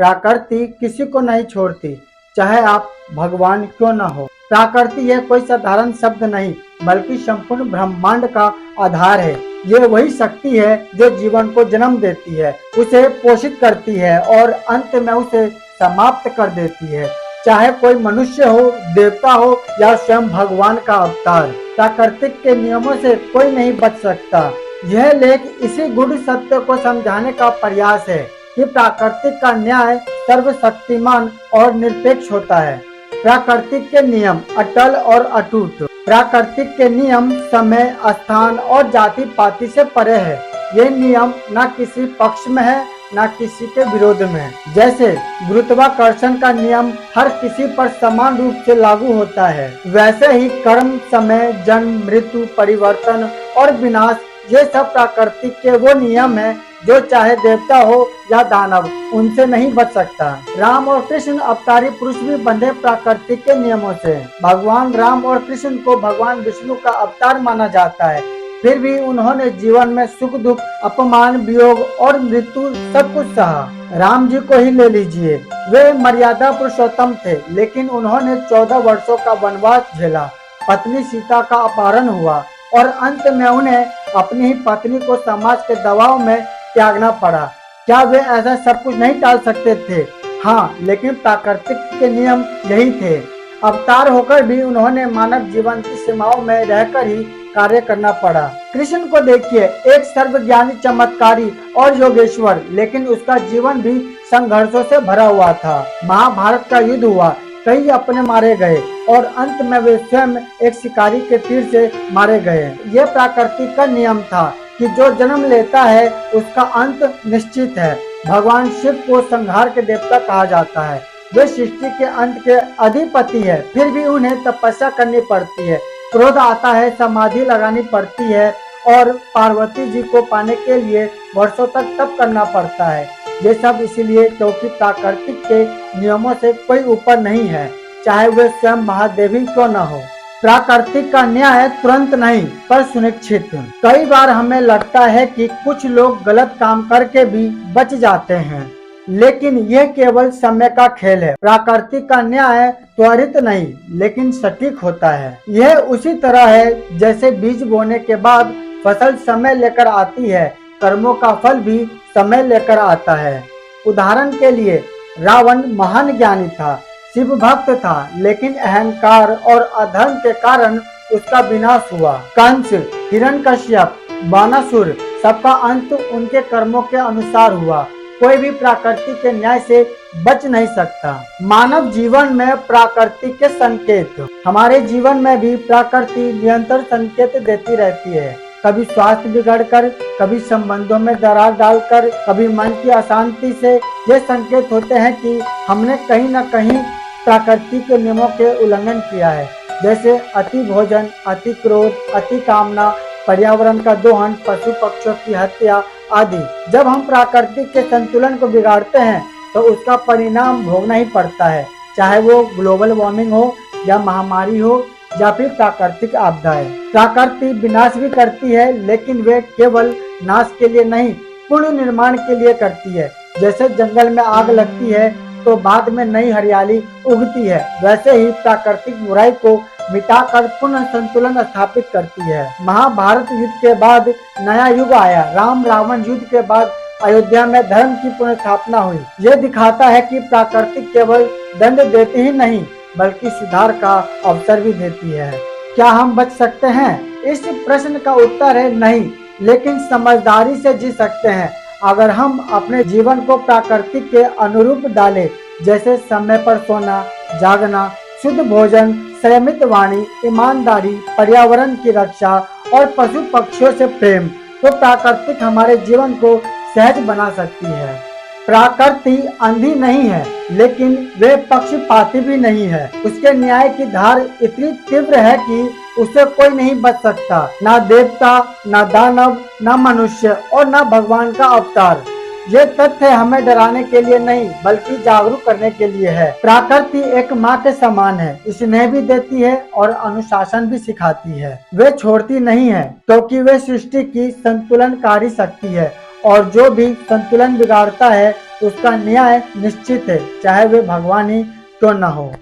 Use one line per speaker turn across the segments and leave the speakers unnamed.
प्रकृति किसी को नहीं छोड़ती, चाहे आप भगवान क्यों न हो। प्रकृति यह कोई साधारण शब्द नहीं, बल्कि संपूर्ण ब्रह्मांड का आधार है। ये वही शक्ति है जो जीवन को जन्म देती है, उसे पोषित करती है और अंत में उसे समाप्त कर देती है। चाहे कोई मनुष्य हो, देवता हो या स्वयं भगवान का अवतार, प्राकृतिक के नियमों से कोई नहीं बच सकता। यह लेख इसी गूढ़ सत्य को समझाने का प्रयास है कि प्राकृतिक का न्याय सर्वशक्तिमान और निरपेक्ष होता है। प्राकृतिक के नियम अटल और अटूट। प्राकृतिक के नियम समय, स्थान और जाति पाति से परे है। ये नियम न किसी पक्ष में है न किसी के विरोध में है। जैसे गुरुत्वाकर्षण का नियम हर किसी पर समान रूप से लागू होता है, वैसे ही कर्म, समय, जन्म, मृत्यु, परिवर्तन और विनाश, ये सब प्राकृतिक के वो नियम हैं जो चाहे देवता हो या दानव उनसे नहीं बच सकता। राम और कृष्ण अवतारी पुरुष भी बंधे प्राकृतिक के नियमों से। भगवान राम और कृष्ण को भगवान विष्णु का अवतार माना जाता है, फिर भी उन्होंने जीवन में सुख दुख, अपमान, वियोग और मृत्यु सब कुछ सहा। राम जी को ही ले लीजिए, वे मर्यादा पुरुषोत्तम थे, लेकिन उन्होंने 14 वर्षों का वनवास झेला, पत्नी सीता का अपहरण हुआ और अंत में उन्हें अपनी ही पत्नी को समाज के दबाव में त्यागना पड़ा। क्या वे ऐसा सब कुछ नहीं टाल सकते थे? हाँ, लेकिन प्राकृतिक के नियम यही थे। अवतार होकर भी उन्होंने मानव जीवन की सीमाओं में रहकर ही कार्य करना पड़ा। कृष्ण को देखिए, एक सर्वज्ञानी, चमत्कारी और योगेश्वर, लेकिन उसका जीवन भी संघर्षों से भरा हुआ था। महाभारत का युद्ध हुआ, कई अपने मारे गए और अंत में वे स्वयं एक शिकारी के तीर से मारे गए। ये प्रकृति का नियम था कि जो जन्म लेता है उसका अंत निश्चित है। भगवान शिव को संहार के देवता कहा जाता है। वे सृष्टि के अंत के अधिपति है, फिर भी उन्हें तपस्या करनी पड़ती है। क्रोध आता है, समाधि लगानी पड़ती है और पार्वती जी को पाने के लिए वर्षों तक तप करना पड़ता है। ये सब इसलिए क्योंकि प्राकृतिक के नियमों से कोई ऊपर नहीं है, चाहे वे स्वयं महादेवी क्यों न हो। प्राकृतिक का न्याय तुरंत नहीं पर सुनिश्चित। कई बार हमें लगता है कि कुछ लोग गलत काम करके भी बच जाते हैं, लेकिन यह केवल समय का खेल है। प्राकृतिक का न्याय त्वरित नहीं लेकिन सटीक होता है। यह उसी तरह है जैसे बीज बोने के बाद फसल समय लेकर आती है, कर्मों का फल भी समय लेकर आता है। उदाहरण के लिए, रावण महान ज्ञानी था, शिव भक्त था, लेकिन अहंकार और अधर्म के कारण उसका विनाश हुआ। कंस, हिरण्यकश्यप, बानासुर, सबका अंत उनके कर्मों के अनुसार हुआ। कोई भी प्रकृति के न्याय से बच नहीं सकता। मानव जीवन में प्रकृति के संकेत। हमारे जीवन में भी प्रकृति निरंतर संकेत देती रहती है, कभी स्वास्थ्य बिगड़कर, कभी संबंधों में दरार डालकर, कभी मन की अशांति से। ये संकेत होते हैं कि हमने कहीं न कहीं प्रकृति के नियमों के उल्लंघन किया है, जैसे अति भोजन, अति क्रोध, अति कामना, पर्यावरण का दोहन, पशु पक्षियों की हत्या आदि। जब हम प्रकृति के संतुलन को बिगाड़ते हैं तो उसका परिणाम भोगना ही पड़ता है, चाहे वो ग्लोबल वार्मिंग हो या महामारी हो या फिर प्राकृतिक आपदाएं। प्रकृति विनाश भी करती है, लेकिन वे केवल नाश के लिए नहीं, पुनर्निर्माण के लिए करती है। जैसे जंगल में आग लगती है तो बाद में नई हरियाली उगती है, वैसे ही प्राकृतिक बुराई को मिटाकर पुनः संतुलन स्थापित करती है। महाभारत युद्ध के बाद नया युग आया। राम रावण युद्ध के बाद अयोध्या में धर्म की पुनर्स्थापना हुई। यह दिखाता है कि प्राकृतिक केवल दंड देती ही नहीं बल्कि सुधार का अवसर भी देती है। क्या हम बच सकते हैं? इस प्रश्न का उत्तर है नहीं, लेकिन समझदारी से जी सकते हैं अगर हम अपने जीवन को प्रकृति के अनुरूप डालें, जैसे समय पर सोना, जागना, शुद्ध भोजन, संयमित वाणी, ईमानदारी, पर्यावरण की रक्षा और पशु पक्षियों से प्रेम। तो प्रकृति हमारे जीवन को सहज बना सकती है। प्रकृति अंधी नहीं है, लेकिन वे पक्षपाती भी नहीं है। उसके न्याय की धार इतनी तीव्र है कि उससे कोई नहीं बच सकता, ना देवता, ना दानव, ना मनुष्य और ना भगवान का अवतार। ये तथ्य हमें डराने के लिए नहीं बल्कि जागरूक करने के लिए है। प्रकृति एक माँ के समान है, स्नेह भी देती है और अनुशासन भी सिखाती है। वे छोड़ती नहीं है क्योंकि वे सृष्टि की संतुलनकारी शक्ति है और जो भी संतुलन बिगाड़ता है उसका न्याय निश्चित है, चाहे वे भगवान ही क्यों न हो।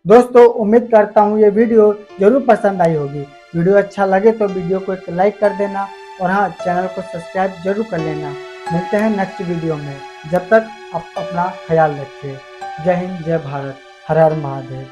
दोस्तों, उम्मीद करता हूँ ये वीडियो जरूर पसंद आई होगी। वीडियो अच्छा लगे तो वीडियो को एक लाइक कर देना और हाँ, चैनल को सब्सक्राइब जरूर कर लेना। मिलते हैं नेक्स्ट वीडियो में। जब तक आप अपना ख्याल रखिए। जय हिंद, जय भारत, हर हर महादेव।